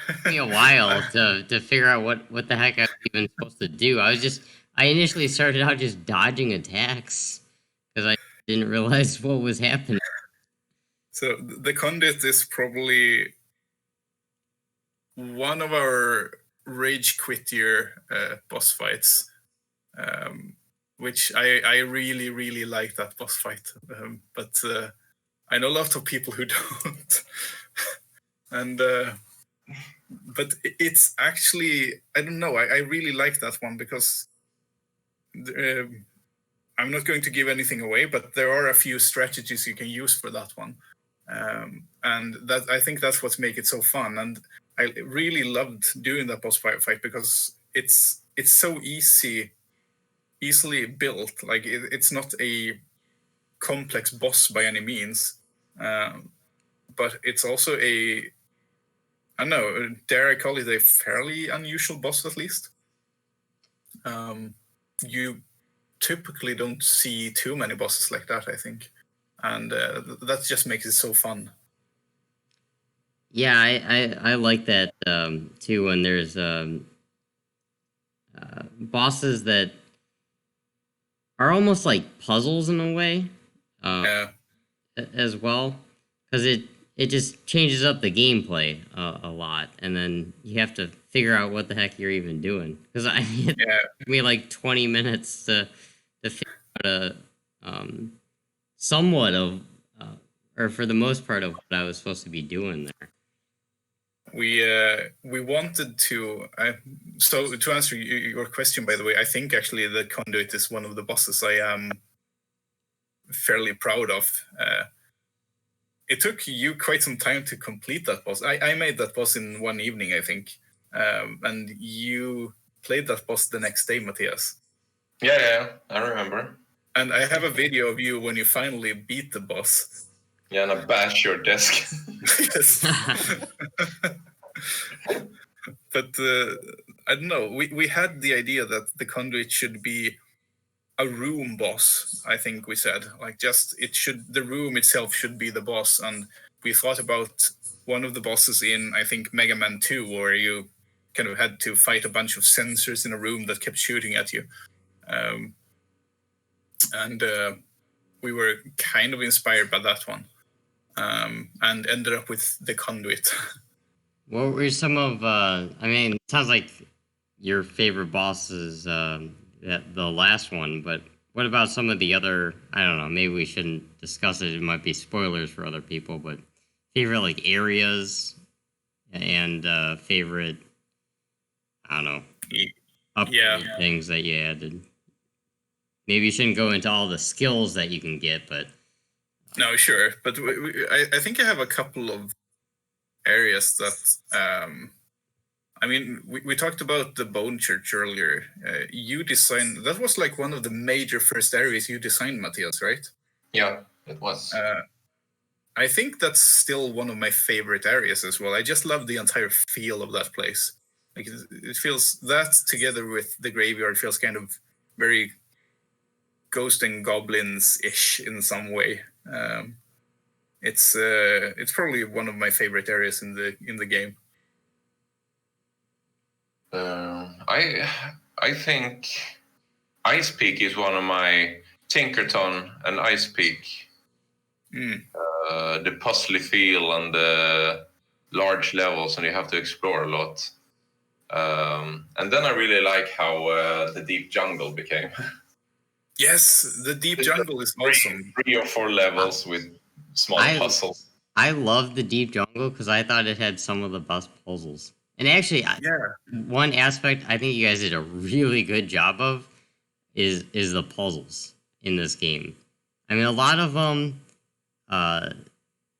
took me a while to figure out what the heck I was even supposed to do. I initially started out just dodging attacks because I didn't realize what was happening. So the conduit is probably one of our rage quittier boss fights, which I really, really like that boss fight. But I know a lot of people who don't. And but it's actually, I don't know, I really like that one because I'm not going to give anything away, but there are a few strategies you can use for that one. And that, I think that's what makes it so fun. And I really loved doing that boss fight because it's so easily built. Like it's not a complex boss by any means, but it's also I don't know, dare I call it a fairly unusual boss at least. You typically don't see too many bosses like that, I think, and that just makes it so fun. Yeah, I like that too. When there's bosses that are almost like puzzles in a way, Yeah, as well, because it just changes up the gameplay a lot, and then you have to figure out what the heck you're even doing. Because it yeah. took me like 20 minutes to figure out somewhat of or for the most part of what I was supposed to be doing there. We wanted to. So to answer your question, by the way, I think actually the conduit is one of the bosses I am fairly proud of. It took you quite some time to complete that boss. I made that boss in one evening, I think, and you played that boss the next day, Matthias. Yeah, I remember. And I have a video of you when you finally beat the boss. Yeah, and I bash your desk. Yes. But I don't know. We had the idea that the conduit should be a room boss. I think we said like just the room itself should be the boss, and we thought about one of the bosses in I think Mega Man 2, where you kind of had to fight a bunch of sensors in a room that kept shooting at you, and we were kind of inspired by that one, and ended up with the conduit. What were some of? I mean, it sounds like your favorite boss is the last one, but what about some of the other? I don't know. Maybe we shouldn't discuss it. It might be spoilers for other people. But favorite like areas and favorite, I don't know, upgrade things that you added. Maybe you shouldn't go into all the skills that you can get, but no, sure. But I think I have a couple of areas that I mean, we talked about the Bone Church earlier. You designed, that was like one of the major first areas you designed, Matthias, right? Yeah, it was. I think that's still one of my favorite areas as well. I just love the entire feel of that place. Like it feels, that together with the graveyard feels kind of very ghost and goblins-ish in some way. It's probably one of my favorite areas in the game. I think Ice Peak is one of my Tinkerton and Ice Peak. The puzzly feel and the large levels, and you have to explore a lot. And then I really like how the deep jungle became. Yes, the deep jungle is awesome. 3 or 4 levels with small puzzles. I love the deep jungle because I thought it had some of the best puzzles. And actually, one aspect I think you guys did a really good job of is the puzzles in this game. I mean, a lot of them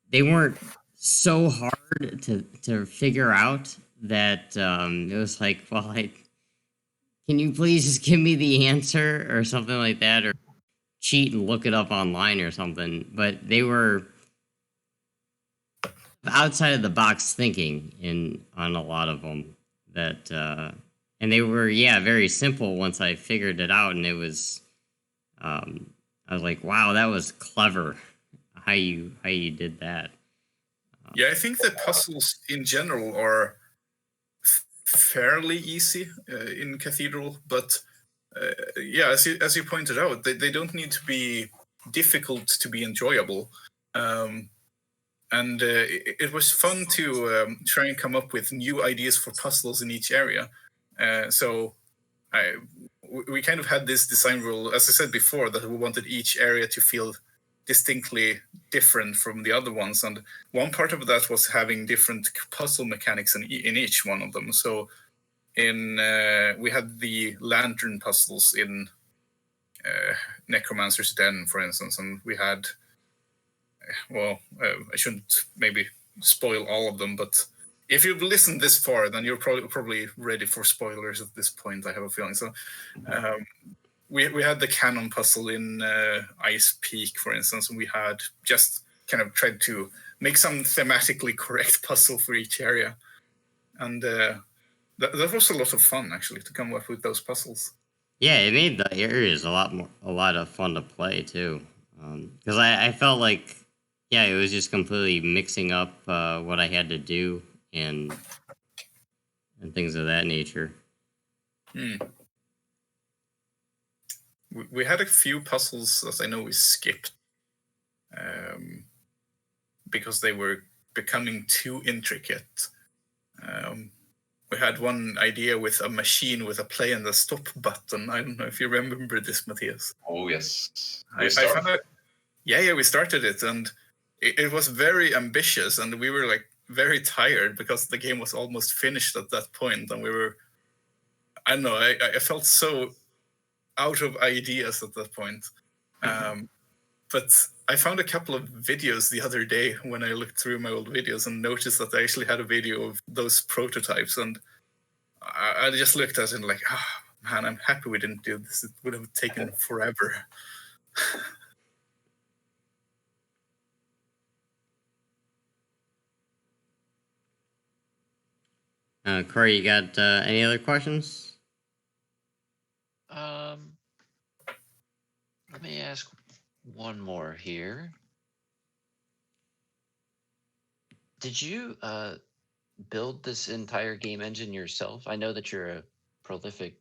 they weren't so hard to figure out that it was like, well, can you please just give me the answer or something like that, or cheat and look it up online or something. But they were outside of the box thinking on a lot of them, that and they were very simple once I figured it out, and it was I was like, wow, that was clever how you did that. Yeah, I think the puzzles in general are fairly easy in Cathedral, but as you pointed out, they don't need to be difficult to be enjoyable. And it was fun to try and come up with new ideas for puzzles in each area. So we kind of had this design rule, as I said before, that we wanted each area to feel distinctly different from the other ones. And one part of that was having different puzzle mechanics in each one of them. So we had the lantern puzzles in Necromancer's Den, for instance, and we had, I shouldn't maybe spoil all of them, but if you've listened this far, then you're probably ready for spoilers at this point, I have a feeling. So we had the cannon puzzle in Ice Peak, for instance, and we had just kind of tried to make some thematically correct puzzle for each area. And that was a lot of fun, actually, to come up with those puzzles. Yeah, it made the areas a lot of fun to play too, because I felt like it was just completely mixing up what I had to do and things of that nature. We had a few puzzles that I know we skipped because they were becoming too intricate. We had one idea with a machine with a play and a stop button. I don't know if you remember this, Matthias. Oh, yes. We started it, and it was very ambitious, and we were like very tired because the game was almost finished at that point, and we were, I don't know, I felt so out of ideas at that point. But I found a couple of videos the other day when I looked through my old videos and noticed that I actually had a video of those prototypes, and I just looked at it and like, man, I'm happy we didn't do this. It would have taken forever. Corey, you got any other questions? Let me ask one more here. Did you build this entire game engine yourself? I know that you're a prolific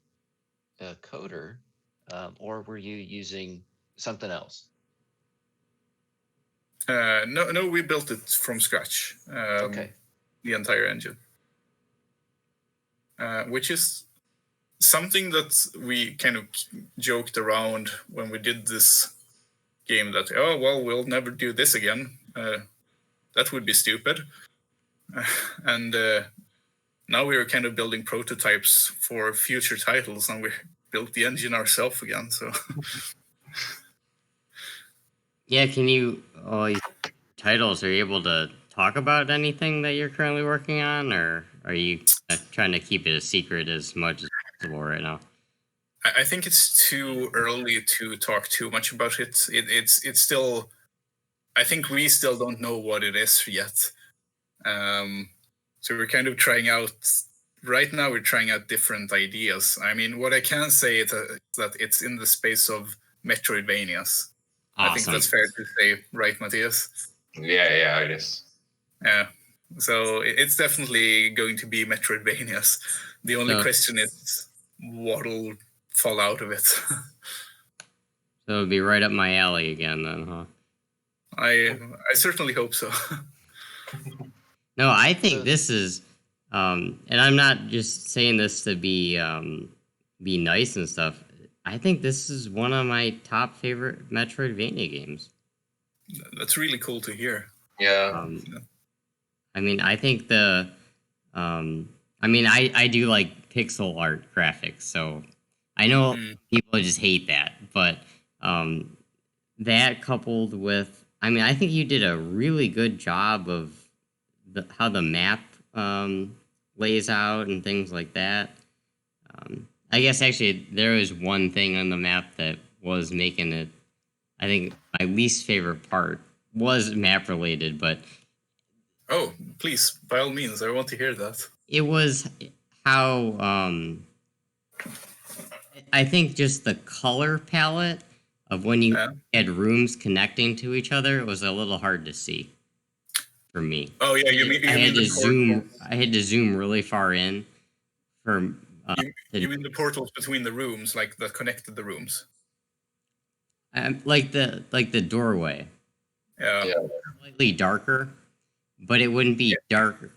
coder, or were you using something else? No, we built it from scratch. Okay. The entire engine, which is something that we kind of joked around when we did this game, that, we'll never do this again. That would be stupid. And now we're kind of building prototypes for future titles, and we built the engine ourselves again. So yeah, can you titles, are you able to talk about anything that you're currently working on, or are you trying to keep it a secret as much as possible right now? I think it's too early to talk too much about it. It's still, I think we still don't know what it is yet. So we're kind of trying out, right now we're trying out different ideas. I mean, what I can say is that it's in the space of Metroidvanias. Awesome. I think that's fair to say, right, Matthias? Yeah, it is. Yeah. So it's definitely going to be Metroidvanias. The only question is what'll fall out of it. So it'll be right up my alley again then, huh? I certainly hope so. No, I think this is, and I'm not just saying this to be nice and stuff. I think this is one of my top favorite Metroidvania games. That's really cool to hear. Yeah. I mean, I think I do like pixel art graphics, so I know people just hate that, but that coupled with I mean, I think you did a really good job of how the map lays out and things like that. I guess actually there was one thing on the map that was making it. I think my least favorite part was map related, but Oh, please, by all means, I want to hear that. it was how I think just the color palette of when you had rooms connecting to each other was a little hard to see for me. Oh yeah, you mean I had to zoom. portals? I had to zoom really far in for. You mean the portals between the rooms, like that connected the rooms? Like the doorway, Yeah. slightly darker, but it wouldn't be dark.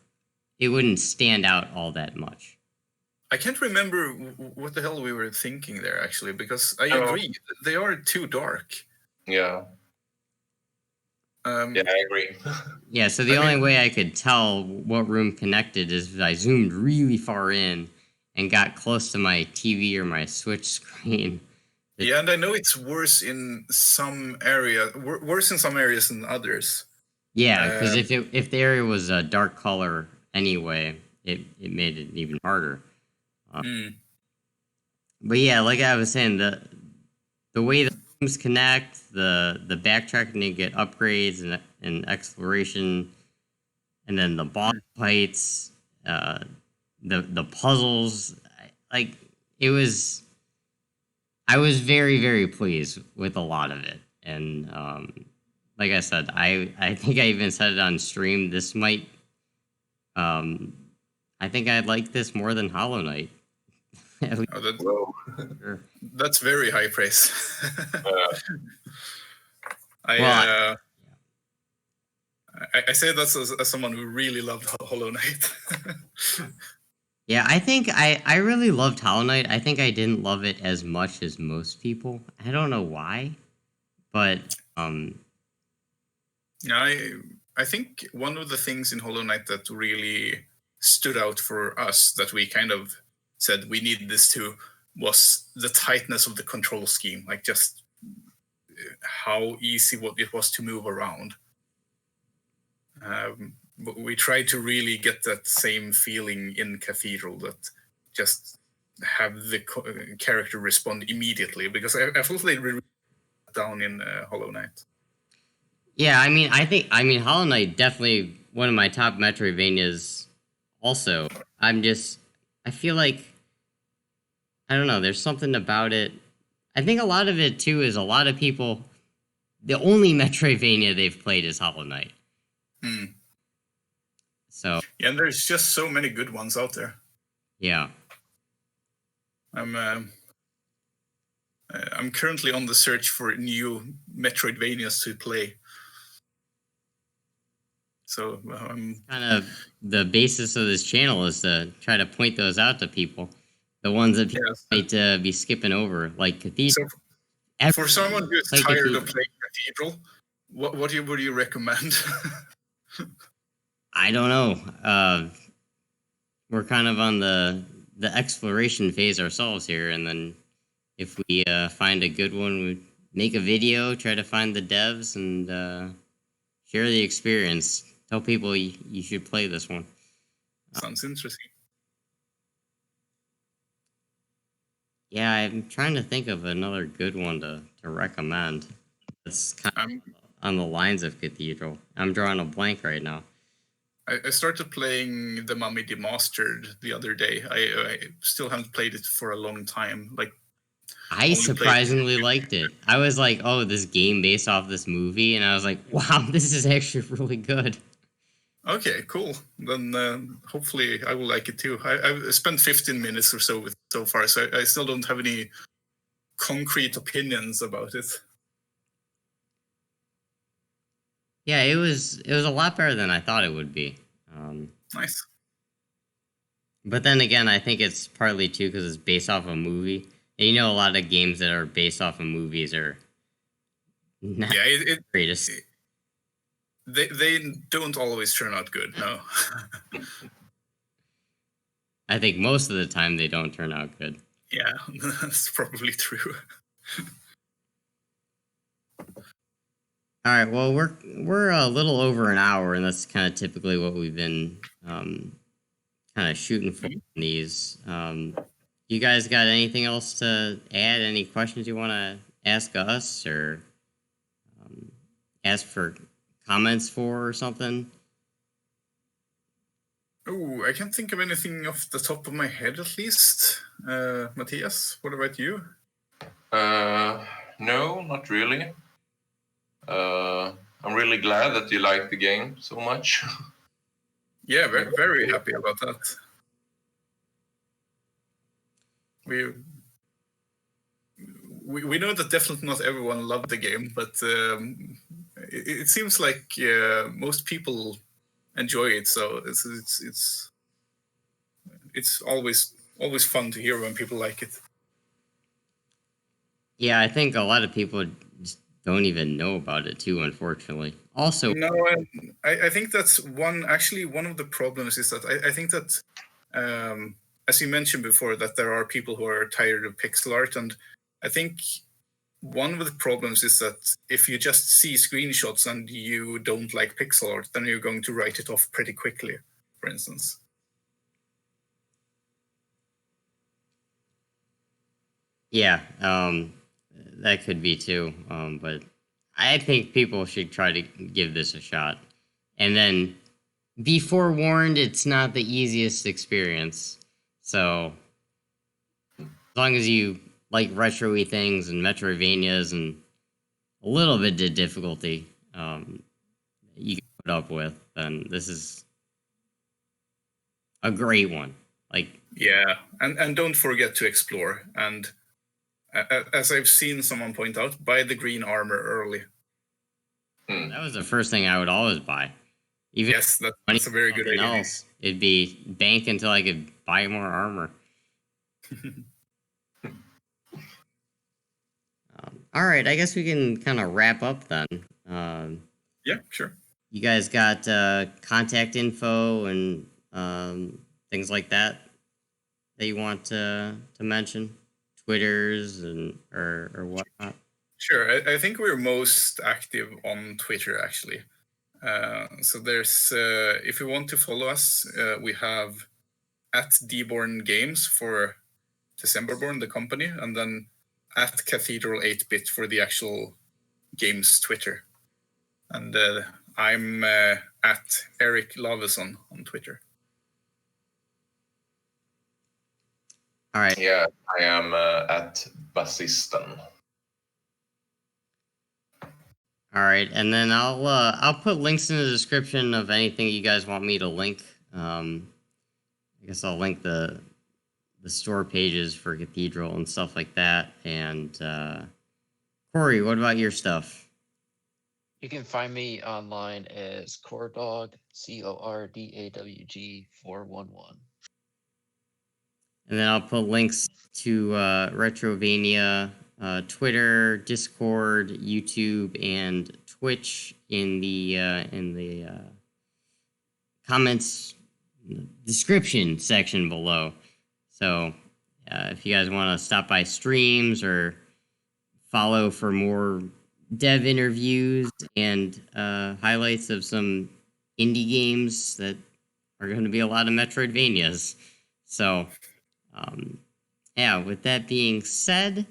It wouldn't stand out all that much. I can't remember what the hell we were thinking there, actually, because I agree they are too dark. Yeah. Yeah, I agree. Yeah, so the only way I could tell what room connected is I zoomed really far in and got close to my TV or my Switch screen. Yeah, and I know it's worse in some area, worse in some areas than others. Yeah, because if the area was a dark color anyway, it made it even harder. But yeah, like I was saying, the way the rooms connect, the backtracking to get upgrades and exploration, and then the boss fights, the puzzles, like it was. I was very, very pleased with a lot of it, and like I said, I think I even said it on stream. This might, I think I like this more than Hollow Knight. That's very high praise. I say that as someone who really loved Hollow Knight. Yeah, I think I really loved Hollow Knight. I think I didn't love it as much as most people. I don't know why, but I think one of the things in Hollow Knight that really stood out for us, that we kind of said we need this too, was the tightness of the control scheme, like just how easy it was to move around. But we tried to really get that same feeling in Cathedral, that just have the character respond immediately, because I felt they really down in Hollow Knight. Yeah, I mean, Hollow Knight definitely one of my top Metroidvanias. Also, I feel like, I don't know, there's something about it. I think a lot of it too is a lot of people, the only Metroidvania they've played is Hollow Knight. So yeah, and there's just so many good ones out there. Yeah, I'm currently on the search for new Metroidvanias to play. So kind of the basis of this channel is to try to point those out to people, the ones that people might be skipping over, like Cathedral. So for someone who's tired of playing Cathedral, what would you recommend? I don't know. We're kind of on the exploration phase ourselves here, and then if we find a good one, we make a video, try to find the devs, and share the experience. Tell people you should play this one. Sounds interesting. Yeah, I'm trying to think of another good one to recommend. It's kind of on the lines of Cathedral. I'm drawing a blank right now. I started playing The Mummy Demastered the other day. I still haven't played it for a long time. Like, I surprisingly liked it. I was like, oh, this game based off this movie, and I was like, wow, this is actually really good. Okay, cool. Then hopefully I will like it too. I've spent 15 minutes or so with it so far, so I still don't have any concrete opinions about it. Yeah, it was a lot better than I thought it would be. Nice. But then again, I think it's partly too because it's based off a movie. And you know, a lot of games that are based off of movies are not the greatest. They don't always turn out good, no. I think most of the time they don't turn out good. Yeah, that's probably true. All right. Well, we're a little over an hour, and that's kind of typically what we've been kind of shooting for in these. You guys got anything else to add? Any questions you want to ask us, or ask for comments for, or something? Oh, I can't think of anything off the top of my head, at least. Matthias, what about you? No, not really. I'm really glad that you like the game so much. Yeah, very, very happy about that. We know that definitely not everyone loved the game, but it seems like most people enjoy it. So it's always fun to hear when people like it. Yeah, I think a lot of people just don't even know about it too, unfortunately. Also, No, I think that's one of the problems is that I think that as you mentioned before, that there are people who are tired of pixel art, and I think one of the problems is that if you just see screenshots and you don't like pixel art, then you're going to write it off pretty quickly, for instance. yeah, that could be too. But I think people should try to give this a shot, and then be forewarned, it's not the easiest experience. So as long as you like retro-y things and Metroidvanias and a little bit of difficulty you can put up with, then this is a great one. Like, Yeah, and don't forget to explore. And as I've seen someone point out, buy the green armor early. that was the first thing I would always buy. Even Yes, that's a very good idea. else, it'd be bank until I could buy more armor. All right, I guess we can kind of wrap up then. Yeah, sure. You guys got contact info and things like that you want to mention? Twitters and or whatnot? Sure. I think we're most active on Twitter, actually. So there's, if you want to follow us, we have @Dborn Games for Decemberborn, the company, and then @Cathedral 8-bit for the actual game's Twitter. And I'm @Eric Lavesson on Twitter. All right. Yeah, I am @Basistan. All right, and then I'll put links in the description of anything you guys want me to link. I guess I'll link the store pages for Cathedral and stuff like that. And Corey, what about your stuff? You can find me online as Cordawg, CORDAWG 411. And then I'll put links to RetrogueVania, Twitter, Discord, YouTube, and Twitch in the comments description section below. So if you guys want to stop by streams or follow for more dev interviews and highlights of some indie games that are going to be a lot of Metroidvanias. So yeah, with that being said,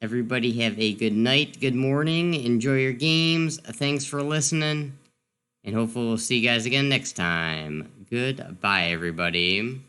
everybody have a good night, good morning, enjoy your games. Thanks for listening, and hopefully we'll see you guys again next time. Goodbye, everybody.